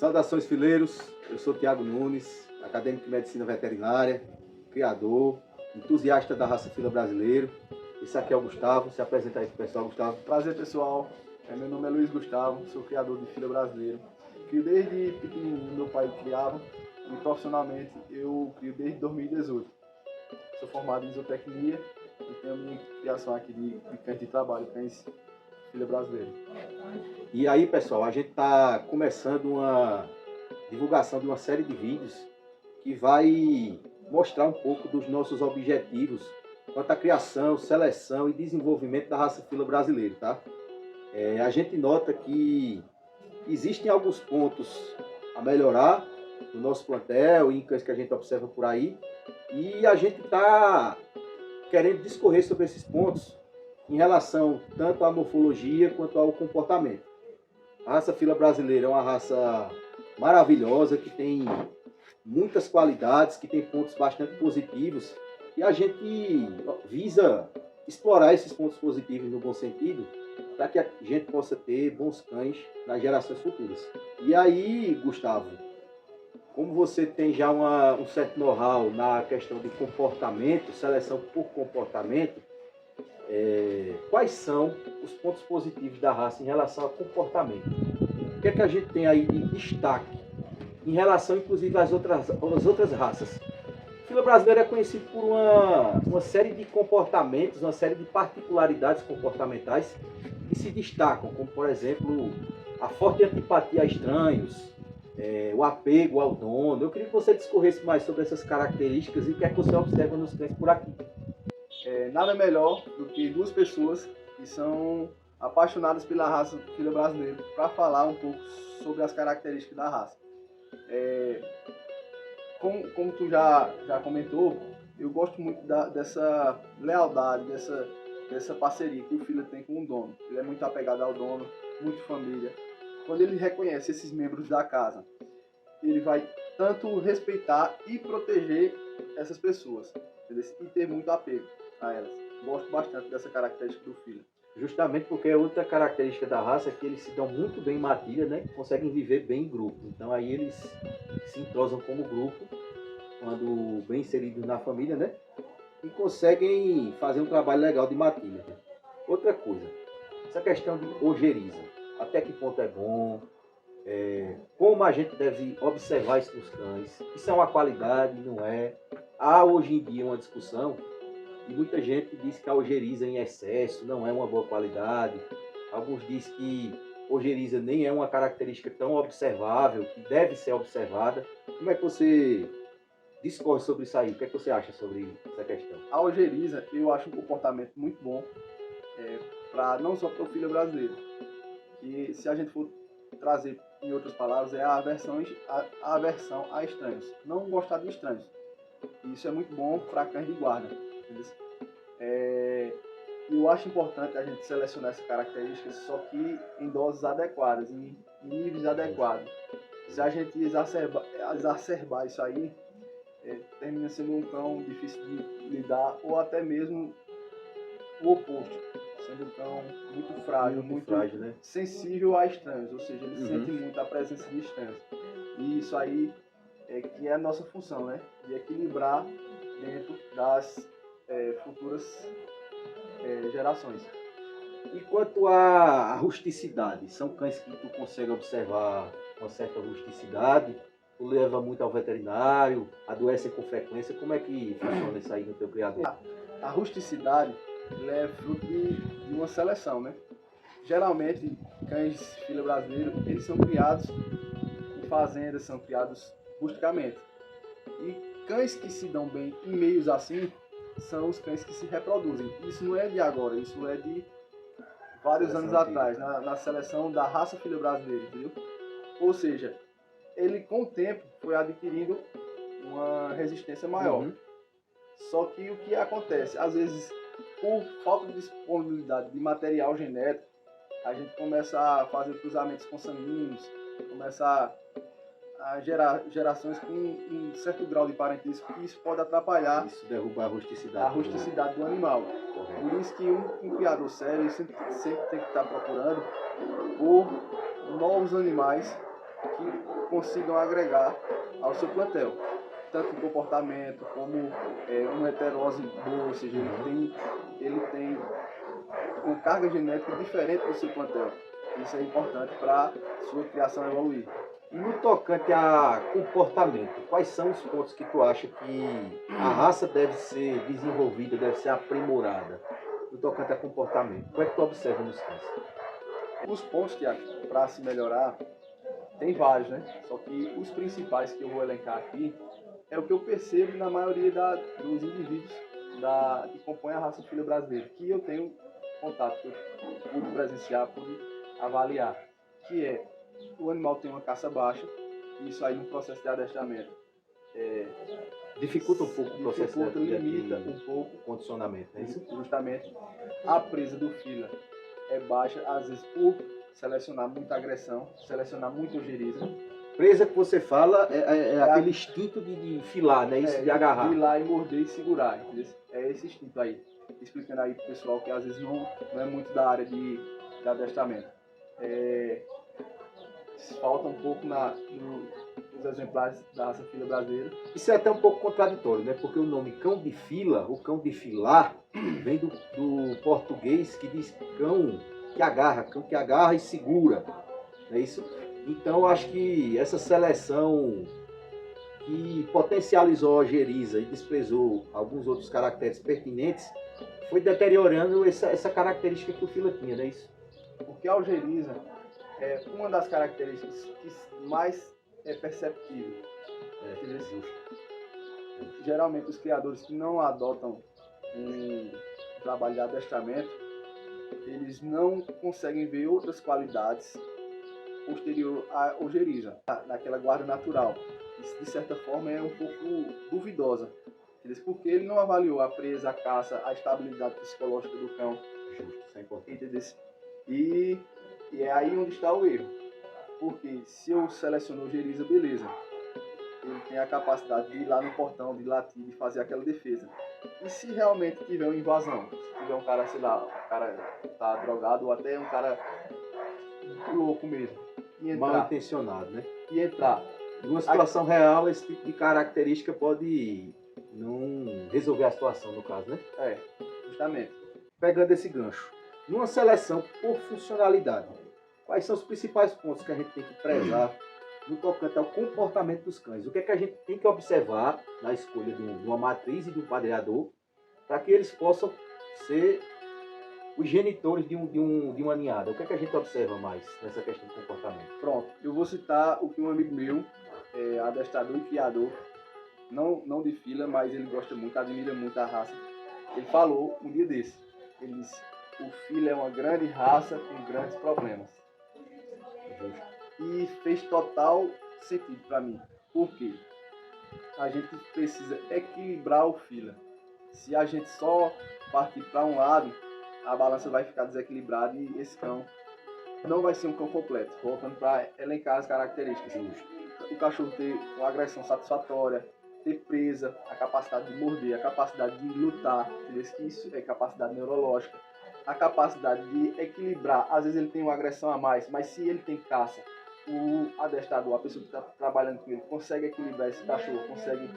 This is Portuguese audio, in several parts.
Saudações, fileiros. Eu sou Tiago Nunes, acadêmico de medicina veterinária, criador, entusiasta da raça fila brasileiro. Esse aqui é o Gustavo. Se apresenta aí pro pessoal, Gustavo. Prazer, pessoal. Meu nome é Luiz Gustavo, sou criador de fila brasileiro. Crio desde pequenininho, meu pai criava, e profissionalmente eu crio desde 2018. Sou formado em zootecnia e tenho a minha criação aqui de cães de trabalho, cães fila brasileiro. E aí, pessoal, a gente está começando uma divulgação de uma série de vídeos que vai mostrar um pouco dos nossos objetivos quanto à criação, seleção e desenvolvimento da raça fila brasileiro, tá? A gente nota que existem alguns pontos a melhorar no nosso plantel e em cães que a gente observa por aí, e a gente está querendo discorrer sobre esses pontos em relação tanto à morfologia quanto ao comportamento. A raça fila brasileira é uma raça maravilhosa, que tem muitas qualidades, que tem pontos bastante positivos, e a gente visa explorar esses pontos positivos no bom sentido, para que a gente possa ter bons cães nas gerações futuras. E aí, Gustavo, como você tem já um certo know-how na questão de comportamento, seleção por comportamento, quais são os pontos positivos da raça em relação ao comportamento? O que é que a gente tem aí de destaque em relação, inclusive, às outras raças? A fila brasileira é conhecido por uma série de comportamentos, uma série de particularidades comportamentais que se destacam, como, por exemplo, a forte antipatia a estranhos, o apego ao dono. Eu queria que você discorresse mais sobre essas características e o que é que você observa nos cães por aqui. Nada melhor do que duas pessoas que são apaixonadas pela raça fila brasileira para falar um pouco sobre as características da raça. Como tu já comentou, eu gosto muito dessa lealdade, dessa parceria que o filho tem com o dono. Ele é muito apegado ao dono, muito família. Quando ele reconhece esses membros da casa, ele vai tanto respeitar e proteger essas pessoas, entendeu? E ter muito apego a elas. Gosto bastante dessa característica do filho. Justamente porque é outra característica da raça é que eles se dão muito bem em matilha, né? Conseguem viver bem em grupo. Então aí eles se entrosam como grupo, quando bem inseridos na família, né? E conseguem fazer um trabalho legal de matilha. Outra coisa, essa questão de ojeriza. Até que ponto é bom? Como a gente deve observar isso nos cães? Isso é uma qualidade, não é? Há hoje em dia uma discussão e muita gente diz que a ojeriza em excesso não é uma boa qualidade. Alguns dizem que ojeriza nem é uma característica tão observável, que deve ser observada. Como é que você discorre sobre isso aí? O que é que você acha sobre essa questão? A ojeriza, eu acho um comportamento muito bom, não só para o filho brasileiro. Que se a gente for trazer em outras palavras, é a aversão a estranhos. Não gostar de estranhos. Isso é muito bom para cães de guarda. Eu acho importante a gente selecionar essa característica, só que em doses adequadas, em níveis adequados. Se a gente exacerbar isso aí, termina sendo um cão difícil de lidar, ou até mesmo o oposto, sendo um cão muito frágil, muito frágil, né? sensível a estranhos, ou seja, ele sente muito a presença de estranhos. E isso aí que é a nossa função, né? De equilibrar dentro das futuras gerações. E quanto à rusticidade, são cães que tu consegue observar uma certa rusticidade? Tu leva muito ao veterinário, adoecem com frequência? Como é que funciona isso aí no teu criador? A rusticidade é fruto de uma seleção, né? Geralmente, cães fila brasileiro, eles são criados em fazendas, são criados rusticamente. E cães que se dão bem em meios assim, são os cães que se reproduzem. Isso não é de agora, isso é de vários anos atrás, na seleção da raça fila brasileira, entendeu? Ou seja, ele com o tempo foi adquirindo uma resistência maior. Só que o que acontece? Às vezes, por falta de disponibilidade de material genético, a gente começa a fazer cruzamentos consanguíneos, começa a gerar gerações com um certo grau de parentesco, e isso pode atrapalhar. Isso derruba a rusticidade. A rusticidade do animal. Correto. Por isso que um criador sério sempre tem que estar procurando por novos animais que consigam agregar ao seu plantel, tanto em comportamento como uma heterose boa, ou seja, ele tem uma carga genética diferente do seu plantel. Isso é importante para a sua criação evoluir. E no tocante a comportamento, quais são os pontos que tu acha que a raça deve ser desenvolvida, deve ser aprimorada no tocante a comportamento? O que é que tu observa nos cães? Os pontos que para se melhorar, tem vários, né? Só que os principais que eu vou elencar aqui é o que eu percebo na maioria dos indivíduos que compõem a raça fila brasileira, que eu tenho contato, que eu pude presenciar, pude avaliar, que é o animal tem uma caça baixa, e isso aí no processo de adestramento Dificulta um pouco o processo limita um pouco o condicionamento, não é isso? Justamente a presa do fila é baixa, às vezes por selecionar muita agressão, selecionar muita ojeriza. Presa que você fala é aquele instinto de filar, né? Isso, de agarrar. De ir lá e morder e segurar. Entendeu? É esse instinto aí. Explicando aí pro pessoal que às vezes não é muito da área de adestramento. Falta um pouco nos exemplares da raça fila brasileira. Isso é até um pouco contraditório, né? Porque o nome cão de fila, o cão de filar, vem do português que diz cão que agarra e segura. Não é isso? Então, eu acho que essa seleção que potencializou a ojeriza e desprezou alguns outros caracteres pertinentes foi deteriorando essa característica que o fila tinha, não é isso? Porque a ojeriza é uma das características que mais é perceptível. Geralmente, os criadores que não adotam um trabalho de adestramento, eles não conseguem ver outras qualidades posterior à ojeriza, naquela guarda natural. Isso, de certa forma, é um pouco duvidosa, porque ele não avaliou a presa, a caça, a estabilidade psicológica do cão. Justo, isso é importante. Entendeu? E é aí onde está o erro. Porque se eu seleciono ojeriza, beleza. Ele tem a capacidade de ir lá no portão, de latir, de fazer aquela defesa. E se realmente tiver uma invasão, se tiver um cara, sei lá, um cara tá drogado, ou até um cara louco mesmo, e entrar, mal intencionado, né? E entrar. Numa situação real, esse tipo de característica pode não resolver a situação, no caso, né? Justamente. Pegando esse gancho, numa seleção por funcionalidade, quais são os principais pontos que a gente tem que prezar no tocante ao comportamento dos cães? O que é que a gente tem que observar na escolha de uma matriz e de um padreador para que eles possam ser os genitores de uma ninhada? O que é que a gente observa mais nessa questão do comportamento? Pronto, eu vou citar o que um amigo meu, adestrador e criador, não de fila, mas ele gosta muito, admira muito a raça. Ele falou um dia desse, ele disse: o fila é uma grande raça com grandes problemas. E fez total sentido para mim. Por quê? A gente precisa equilibrar o fila. Se a gente só partir para um lado, a balança vai ficar desequilibrada e esse cão não vai ser um cão completo. Voltando para elencar as características. O cachorro ter uma agressão satisfatória, ter presa, a capacidade de morder, a capacidade de lutar, isso é capacidade neurológica, a capacidade de equilibrar. Às vezes ele tem uma agressão a mais, mas se ele tem caça, o adestrador, a pessoa que está trabalhando com ele, consegue equilibrar esse cachorro, consegue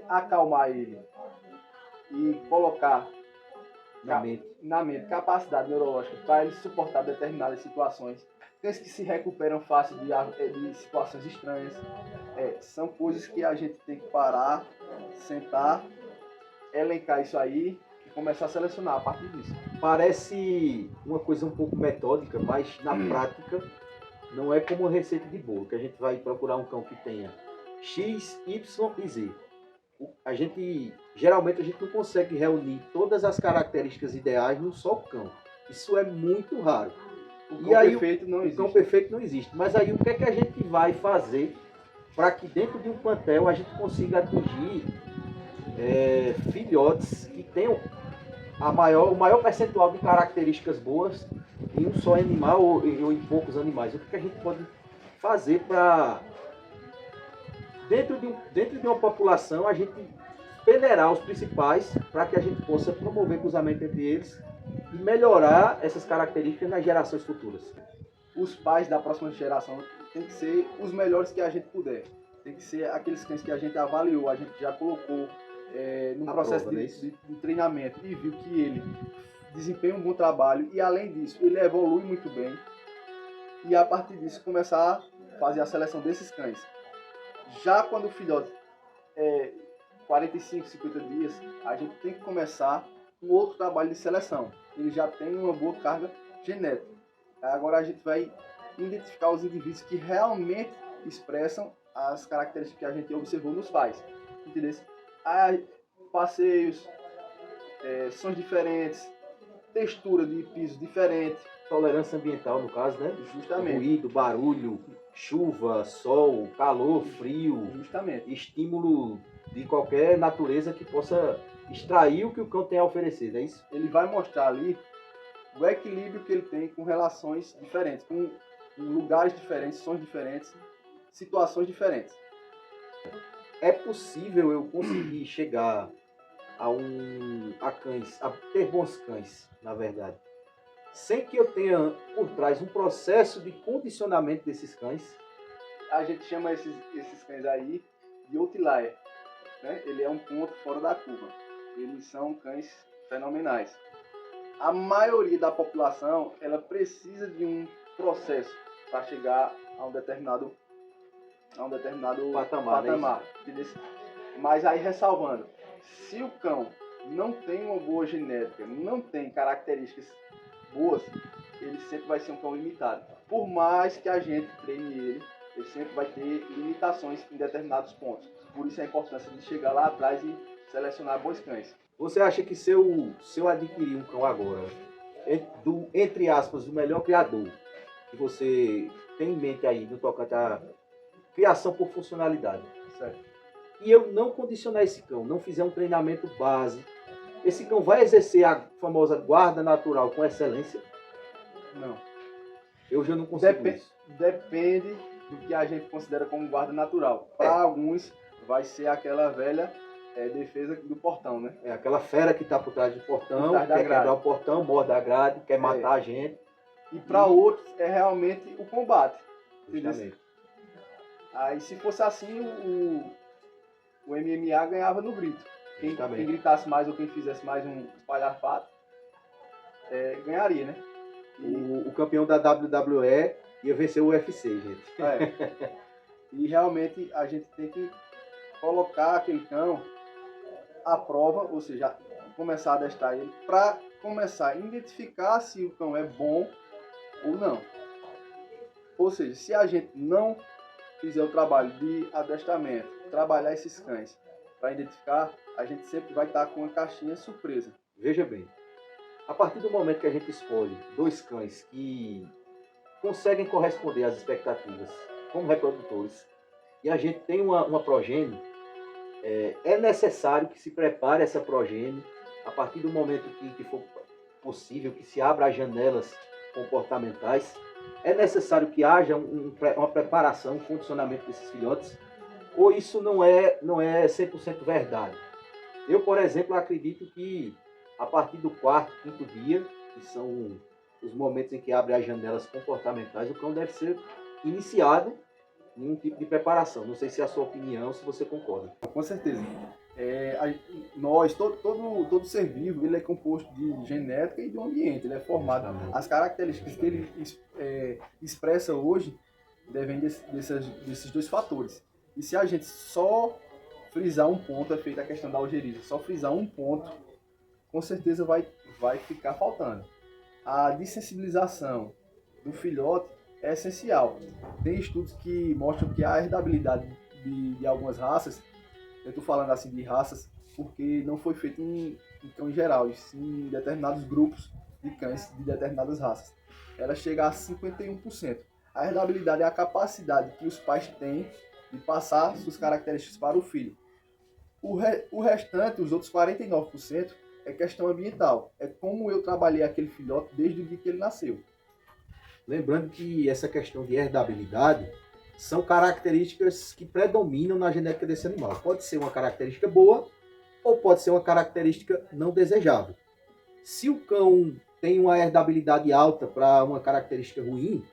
acalmar ele e colocar na mente capacidade neurológica para ele suportar determinadas situações. Cães que se recuperam fácil de situações estranhas. São coisas que a gente tem que parar, sentar, elencar isso aí e começar a selecionar a partir disso. Parece uma coisa um pouco metódica, mas na prática não é como uma receita de bolo, que a gente vai procurar um cão que tenha X, Y e Z. Geralmente a gente não consegue reunir todas as características ideais num só cão. Isso é muito raro. O cão perfeito não existe. O cão perfeito não existe. Mas aí o que é que a gente vai fazer para que dentro de um plantel a gente consiga atingir filhotes que tenham o maior percentual de características boas em um só animal ou em poucos animais? O que a gente pode fazer para, dentro de uma população, a gente peneirar os principais para que a gente possa promover cruzamento entre eles e melhorar essas características nas gerações futuras? Os pais da próxima geração tem que ser os melhores que a gente puder. Tem que ser aqueles cães que a gente avaliou, a gente já colocou num processo prova, de treinamento e viu que ele desempenha um bom trabalho e, além disso, ele evolui muito bem. E, a partir disso, começar a fazer a seleção desses cães. Já quando o filhote é 45, 50 dias, a gente tem que começar um outro trabalho de seleção. Ele já tem uma boa carga genética. Agora a gente vai identificar os indivíduos que realmente expressam as características que a gente observou nos pais. Entendeu? Passeios, sons diferentes, textura de piso diferente. Tolerância ambiental, no caso, né? Justamente. Ruído, barulho, chuva, sol, calor, frio. Justamente. Estímulo de qualquer natureza que possa extrair o que o cão tem a oferecer, não é isso? Ele vai mostrar ali o equilíbrio que ele tem com relações diferentes, com lugares diferentes, sons diferentes, situações diferentes. É possível eu conseguir chegar a ter bons cães, na verdade, sem que eu tenha por trás um processo de condicionamento desses cães? A gente chama esses cães aí de outlier, né? Ele é um ponto fora da curva. Eles são cães fenomenais. A maioria da população, ela precisa de um processo para chegar a um determinado patamar. Mas aí, ressalvando, se o cão não tem uma boa genética, não tem características boas, ele sempre vai ser um cão limitado. Por mais que a gente treine ele sempre vai ter limitações em determinados pontos. Por isso a importância de chegar lá atrás e selecionar bons cães. Você acha que se eu adquirir um cão agora, entre aspas, o melhor criador que você tem em mente aí no tocante à criação por funcionalidade, Certo. e eu não condicionar esse cão, não fizer um treinamento base, esse cão vai exercer a famosa guarda natural com excelência? Não. Eu já não consigo isso. Depende do que a gente considera como guarda natural. Para alguns vai ser aquela velha defesa do portão, né? É aquela fera que está por trás do portão, trás da quer grade. quebrar o portão, morde a grade, quer matar a gente. E para outros é realmente o combate. Justamente. Aí se fosse assim, o MMA ganhava no grito. Quem gritasse mais ou quem fizesse mais um espalhafate ganharia, né? O campeão da WWE ia vencer o UFC, gente. E realmente a gente tem que colocar aquele cão à prova, ou seja, começar a adestrar ele para começar a identificar se o cão é bom ou não. Ou seja, se a gente não fizer o trabalho de adestramento, trabalhar esses cães para identificar, a gente sempre vai estar com uma caixinha surpresa. Veja bem, a partir do momento que a gente escolhe dois cães que conseguem corresponder às expectativas como reprodutores, e a gente tem uma progênie, é necessário que se prepare essa progênie a partir do momento que for possível, que se abra as janelas comportamentais. É necessário que haja uma preparação, um condicionamento desses filhotes, ou isso não é 100% verdade? Eu, por exemplo, acredito que a partir do quarto, quinto dia, que são os momentos em que abre as janelas comportamentais, o cão deve ser iniciado em um tipo de preparação. Não sei se é a sua opinião, se você concorda. Com certeza. Todo ser vivo, ele é composto de genética e de um ambiente, ele é formado. As características que ele expressa hoje devem desses dois fatores. E se a gente só frisar um ponto, é feita a questão da algeriza, só frisar um ponto, com certeza vai ficar faltando. A dessensibilização do filhote é essencial. Tem estudos que mostram que a herdabilidade de algumas raças, eu estou falando assim de raças porque não foi feito em cão em geral, e sim em determinados grupos de cães de determinadas raças. Ela chega a 51%. A herdabilidade é a capacidade que os pais têm de passar suas características para o filho. O restante, os outros 49%, é questão ambiental. É como eu trabalhei aquele filhote desde o dia que ele nasceu. Lembrando que essa questão de herdabilidade são características que predominam na genética desse animal. Pode ser uma característica boa ou pode ser uma característica não desejável. Se o cão tem uma herdabilidade alta para uma característica ruim,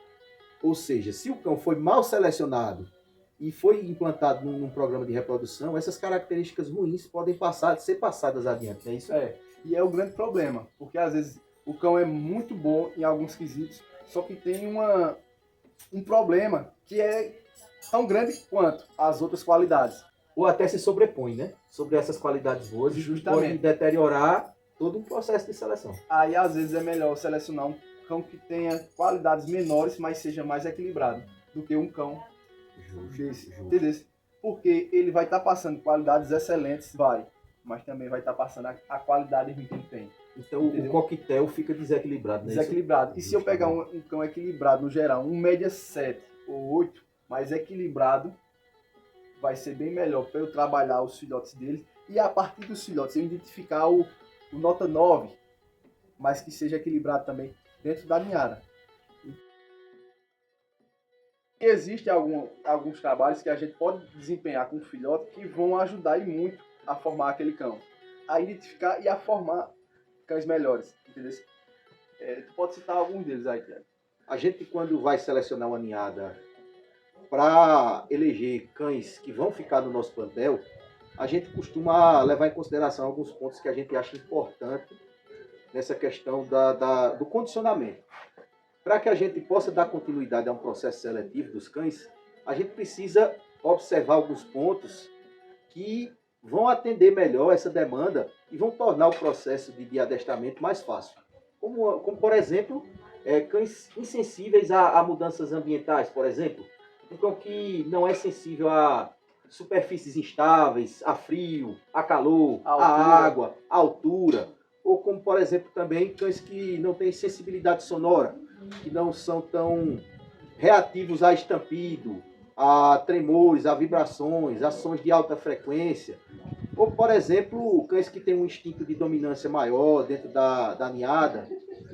Ou seja, se o cão foi mal selecionado e foi implantado num programa de reprodução, essas características ruins podem ser passadas adiante, não é isso? E é o grande problema, porque às vezes o cão é muito bom em alguns quesitos, só que tem um problema que é tão grande quanto as outras qualidades. Ou até se sobrepõe, né? Sobre essas qualidades boas, Justamente. pode deteriorar todo um processo de seleção. Aí às vezes é melhor selecionar um cão que tenha qualidades menores, mas seja mais equilibrado, do que um cão desse. Entendeu? Porque ele vai estar passando qualidades excelentes, mas também vai estar passando a qualidade ruim que ele tem. Então entendeu? O coquetel fica desequilibrado, né? Desequilibrado. E se eu pegar um cão equilibrado no geral, um média 7 ou 8, mais equilibrado, vai ser bem melhor para eu trabalhar os filhotes dele. E a partir dos filhotes eu identificar o nota 9, mas que seja equilibrado também dentro da ninhada. E existem alguns trabalhos que a gente pode desempenhar com o filhote que vão ajudar e muito a formar aquele cão. A identificar e a formar cães melhores. Entendeu? Tu pode citar alguns deles aí, Tiago. A gente, quando vai selecionar uma ninhada para eleger cães que vão ficar no nosso plantel, a gente costuma levar em consideração alguns pontos que a gente acha importante nessa questão do condicionamento. Para que a gente possa dar continuidade a um processo seletivo dos cães, a gente precisa observar alguns pontos que vão atender melhor essa demanda e vão tornar o processo de adestramento mais fácil. Como por exemplo, cães insensíveis a mudanças ambientais, por exemplo. Um cão que não é sensível a superfícies instáveis, a frio, a calor, a água, a altura. Ou como, por exemplo, também cães que não têm sensibilidade sonora, que não são tão reativos a estampido, a tremores, a vibrações, a sons de alta frequência. Ou, por exemplo, cães que têm um instinto de dominância maior dentro da ninhada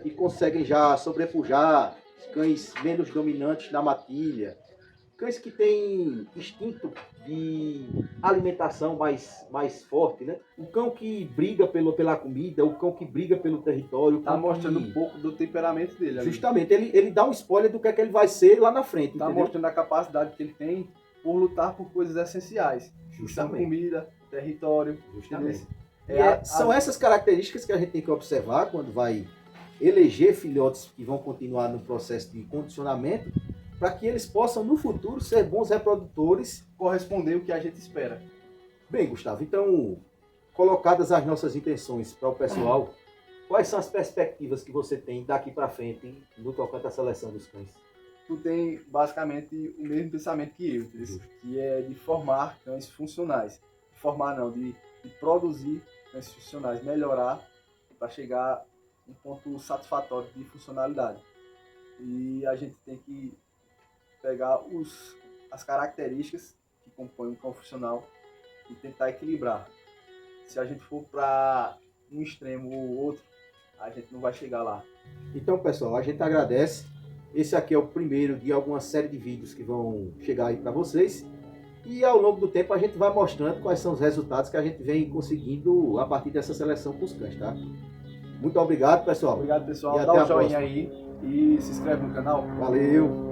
e conseguem já sobrepujar cães menos dominantes na matilha. Cães que têm instinto de alimentação mais forte, né? O cão que briga pela comida, o cão que briga pelo território. Tá mostrando um pouco do temperamento dele. Justamente, ele dá um spoiler do que é que ele vai ser lá na frente. Tá mostrando a capacidade que ele tem por lutar por coisas essenciais. Justamente. Comida, território. Justamente. São essas características que a gente tem que observar quando vai eleger filhotes que vão continuar no processo de condicionamento, para que eles possam, no futuro, ser bons reprodutores, corresponder o que a gente espera. Bem, Gustavo, então, colocadas as nossas intenções para o pessoal, quais são as perspectivas que você tem daqui para frente no tocante à seleção dos cães? Tu tem, basicamente, o mesmo pensamento que eu, que é de formar cães funcionais. De produzir cães funcionais, melhorar para chegar a um ponto satisfatório de funcionalidade. E a gente tem que pegar as características que compõem um cão funcional e tentar equilibrar. Se a gente for para um extremo ou outro, a gente não vai chegar lá. Então, pessoal, a gente agradece. Esse aqui é o primeiro de alguma série de vídeos que vão chegar aí para vocês. E ao longo do tempo a gente vai mostrando quais são os resultados que a gente vem conseguindo a partir dessa seleção com os cães, tá? Muito obrigado, pessoal. Obrigado, pessoal. E dá um joinha aí e se inscreve no canal. Valeu!